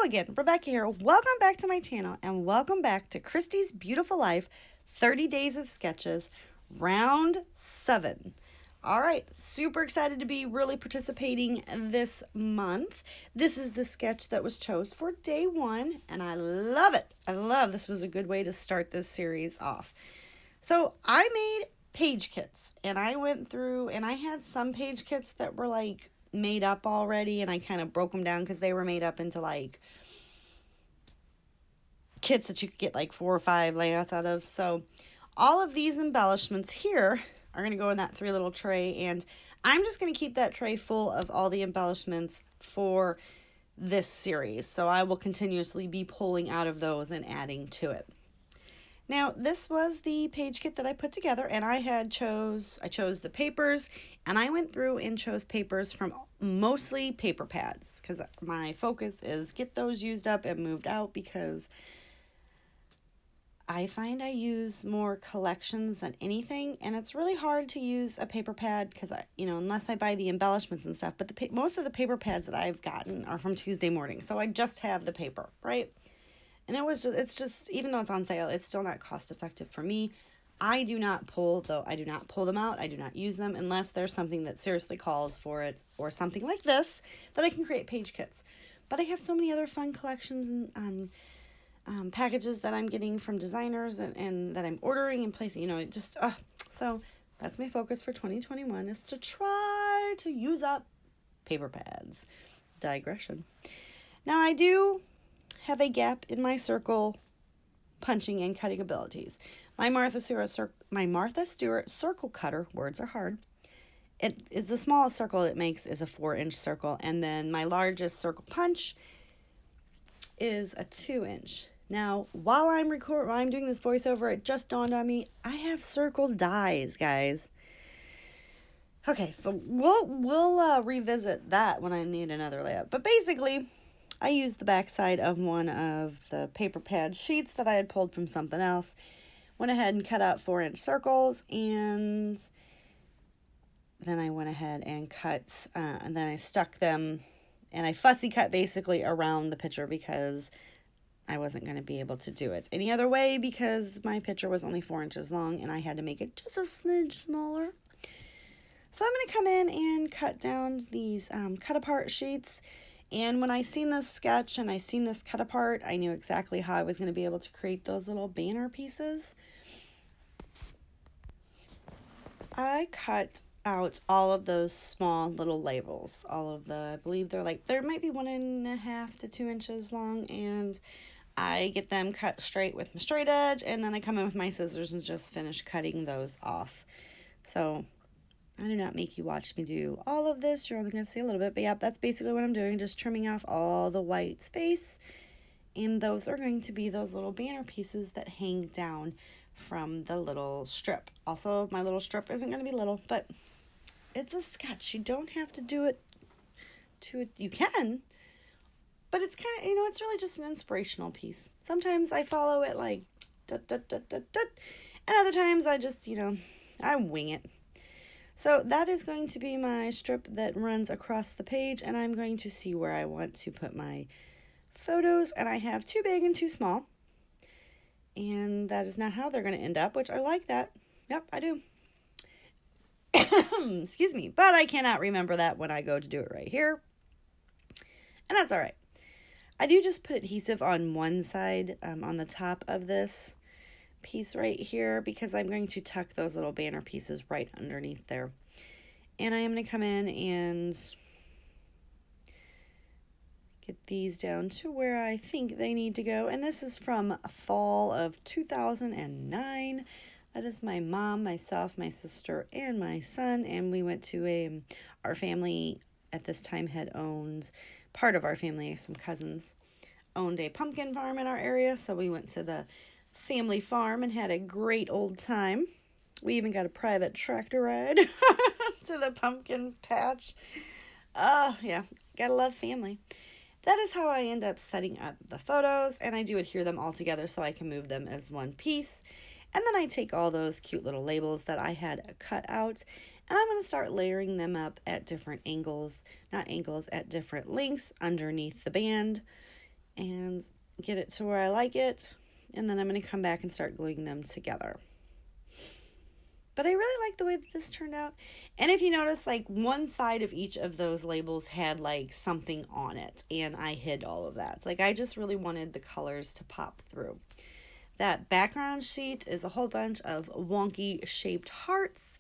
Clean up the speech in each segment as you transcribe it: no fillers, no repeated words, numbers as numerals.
again, Rebecca here. Welcome back to my channel and welcome back to Christy's Beautiful Life 30 Days of Sketches, round 7. All right, super excited to be really participating this month. This is the sketch that was chose for day 1 and I love it. This was a good way to start this series off. So I made page kits and I went through and I had some page kits that were like made up already, and I kind of broke them down because they were made up into like kits that you could get like 4 or 5 layouts out of. So all of these embellishments here are going to go in that 3 little tray, and I'm just going to keep that tray full of all the embellishments for this series. So I will continuously be pulling out of those and adding to it. Now, this was the page kit that I put together, and I chose the papers, and I went through and chose papers from mostly paper pads because my focus is get those used up and moved out, because I find I use more collections than anything, and it's really hard to use a paper pad because unless I buy the embellishments and stuff. But most of the paper pads that I've gotten are from Tuesday Morning, so I just have the paper, right? And it's just, even though it's on sale, it's still not cost effective for me. I do not pull them out. I do not use them unless there's something that seriously calls for it, or something like this that I can create page kits. But I have so many other fun collections and packages that I'm getting from designers and that I'm ordering and placing, so that's my focus for 2021, is to try to use up paper pads. Digression. Now I do have a gap in my circle punching and cutting abilities. My Martha Stewart circle cutter, words are hard, it is the smallest circle it makes is a 4-inch circle, and then my largest circle punch is a 2-inch. Now, while I'm doing this voiceover, it just dawned on me, I have circle dies, guys. Okay, so we'll revisit that when I need another layout. But basically, I used the backside of one of the paper pad sheets that I had pulled from something else. Went ahead and cut out 4-inch circles, and then I went ahead and cut, and then I stuck them, and I fussy cut basically around the picture because I wasn't going to be able to do it any other way because my picture was only 4 inches long and I had to make it just a smidge smaller. So I'm going to come in and cut down these cut apart sheets. And when I seen this sketch and I seen this cut apart, I knew exactly how I was going to be able to create those little banner pieces. I cut out all of those small little labels. I believe there might be 1.5 to 2 inches long, and I get them cut straight with my straight edge, and then I come in with my scissors and just finish cutting those off. So I do not make you watch me do all of this. You're only going to see a little bit. But yeah, that's basically what I'm doing. Just trimming off all the white space. And those are going to be those little banner pieces that hang down from the little strip. Also, my little strip isn't going to be little, but it's a sketch. You don't have to do it to it. You can, but it's kind of, it's really just an inspirational piece. Sometimes I follow it like, dut, dut, dut, dut, dut. And other times I just, I wing it. So that is going to be my strip that runs across the page, and I'm going to see where I want to put my photos, and I have too big and too small, and that is not how they're going to end up, which I like that. Yep, I do. Excuse me, but I cannot remember that when I go to do it right here, and that's all right. I do just put adhesive on one side, on the top of this piece right here, because I'm going to tuck those little banner pieces right underneath there. And I am going to come in and get these down to where I think they need to go. And this is from fall of 2009. That is my mom, myself, my sister, and my son. And we went to our family at this time part of our family, some cousins, owned a pumpkin farm in our area. So we went to the family farm and had a great old time. We even got a private tractor ride to the pumpkin patch. Yeah, gotta love family. That is how I end up setting up the photos, and I do adhere them all together so I can move them as one piece. And then I take all those cute little labels that I had cut out, and I'm going to start layering them up at different angles, at different lengths underneath the band. and get it to where I like it. And then I'm going to come back and start gluing them together. But I really like the way that this turned out. And if you notice, like, one side of each of those labels had like something on it, and I hid all of that. Like, I just really wanted the colors to pop through. That background sheet is a whole bunch of wonky shaped hearts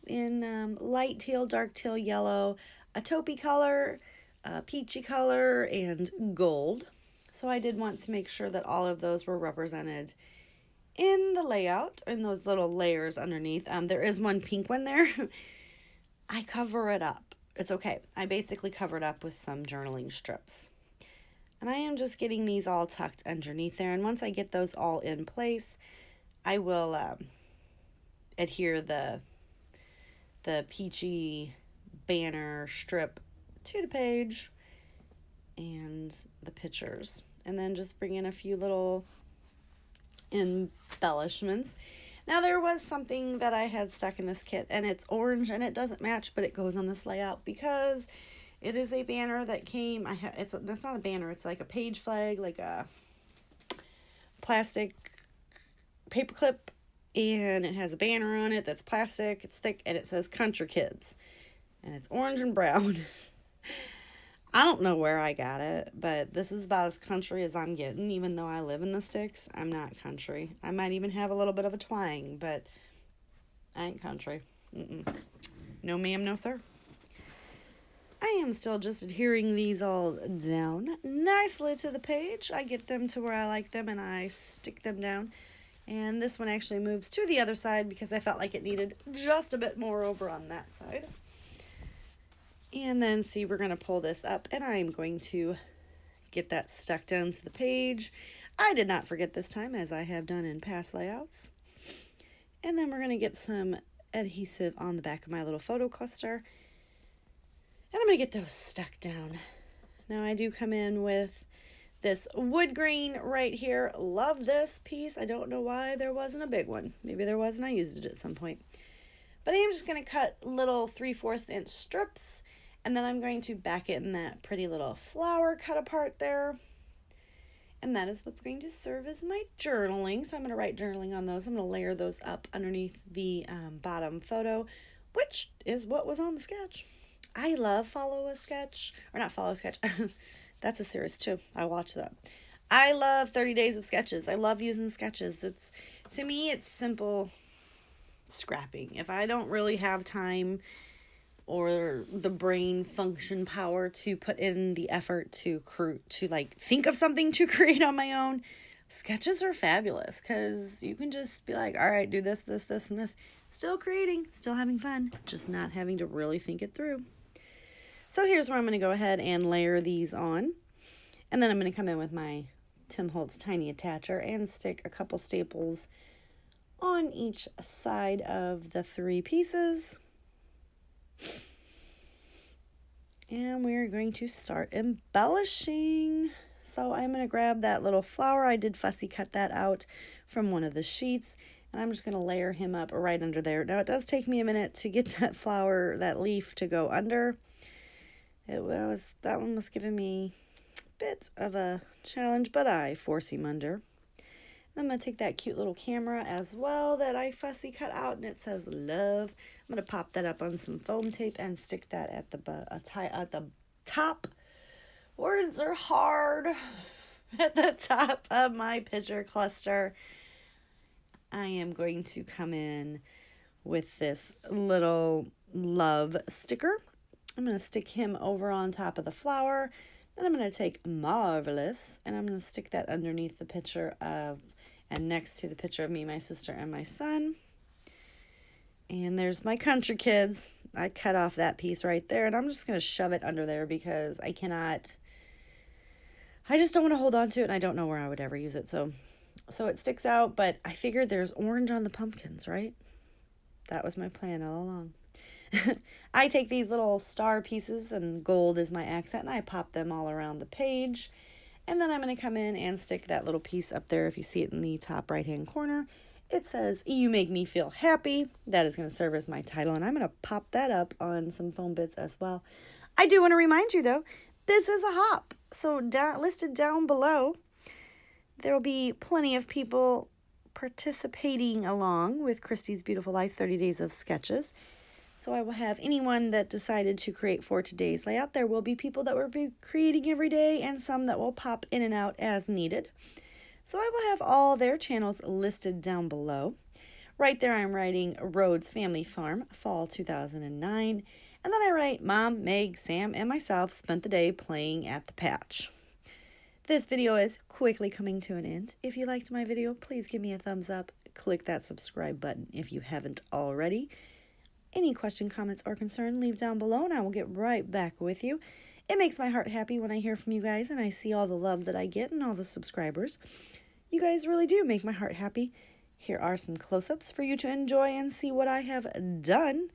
in light teal, dark teal, yellow, a taupey color, a peachy color, and gold. So I did want to make sure that all of those were represented in the layout, in those little layers underneath. There is one pink one there. I cover it up. It's okay. I basically cover it up with some journaling strips. And I am just getting these all tucked underneath there. And once I get those all in place, I will adhere the peachy banner strip to the page and the pictures. And then just bring in a few little embellishments. Now, there was something that I had stuck in this kit, and it's orange, and it doesn't match, but it goes on this layout because it is a banner that came. That's not a banner. It's like a page flag, like a plastic paper clip, and it has a banner on it that's plastic. It's thick, and it says Country Kids, and it's orange and brown. I don't know where I got it, but this is about as country as I'm getting. Even though I live in the sticks, I'm not country. I might even have a little bit of a twang, but I ain't country. No ma'am, no sir. I am still just adhering these all down nicely to the page. I get them to where I like them, and I stick them down. And this one actually moves to the other side because I felt like it needed just a bit more over on that side. And then, see, we're going to pull this up, and I'm going to get that stuck down to the page. I did not forget this time, as I have done in past layouts. And then we're going to get some adhesive on the back of my little photo cluster. And I'm going to get those stuck down. Now, I do come in with this wood grain right here. Love this piece. I don't know why there wasn't a big one. Maybe there was, and I used it at some point. But I am just going to cut little 3/4 inch strips. And then I'm going to back it in that pretty little flower cut apart there. And that is what's going to serve as my journaling. So I'm going to write journaling on those. I'm going to layer those up underneath the bottom photo, which is what was on the sketch. I love Follow a Sketch. Or not Follow a Sketch. That's a series too. I watch that. I love 30 Days of Sketches. I love using sketches. To me, it's simple scrapping. If I don't really have time or the brain function power to put in the effort to like think of something to create on my own, sketches are fabulous because you can just be like, all right, do this, this, this, and this. Still creating, still having fun, just not having to really think it through. So here's where I'm going to go ahead and layer these on. And then I'm going to come in with my Tim Holtz Tiny Attacher and stick a couple staples on each side of the 3 pieces. And we're going to start embellishing. So I'm going to grab that little flower. I did fussy cut that out from one of the sheets. And I'm just going to layer him up right under there. Now, it does take me a minute to get that flower, that leaf, to go under. That one was giving me a bit of a challenge, but I force him under. I'm going to take that cute little camera as well that I fussy cut out, and it says love. I'm going to pop that up on some foam tape and stick that at the top. Words are hard. At the top of my picture cluster. I am going to come in with this little love sticker. I'm going to stick him over on top of the flower. Then I'm going to take Marvelous, and I'm going to stick that underneath the picture of, and next to the picture of me, my sister, and my son. And there's my Country Kids. I cut off that piece right there, and I'm just going to shove it under there because I just don't want to hold on to it, and I don't know where I would ever use it. So it sticks out, but I figured there's orange on the pumpkins, right? That was my plan all along. I take these little star pieces, and gold is my accent, and I pop them all around the page. And then I'm going to come in and stick that little piece up there. If you see it in the top right-hand corner, it says, "You make me feel happy." That is going to serve as my title, and I'm going to pop that up on some foam bits as well. I do want to remind you, though, this is a hop. So listed down below, there will be plenty of people participating along with Christy's Beautiful Life 30 Days of Sketches. So I will have anyone that decided to create for today's layout. There will be people that will be creating every day and some that will pop in and out as needed. So I will have all their channels listed down below. Right there I'm writing Rhodes Family Farm, Fall 2009. And then I write Mom, Meg, Sam, and myself spent the day playing at the patch. This video is quickly coming to an end. If you liked my video, please give me a thumbs up. Click that subscribe button if you haven't already. Any question, comments, or concern, leave down below and I will get right back with you. It makes my heart happy when I hear from you guys and I see all the love that I get and all the subscribers. You guys really do make my heart happy. Here are some close-ups for you to enjoy and see what I have done.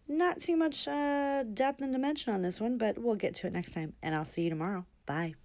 Not too much depth and dimension on this one, but we'll get to it next time, and I'll see you tomorrow. Bye.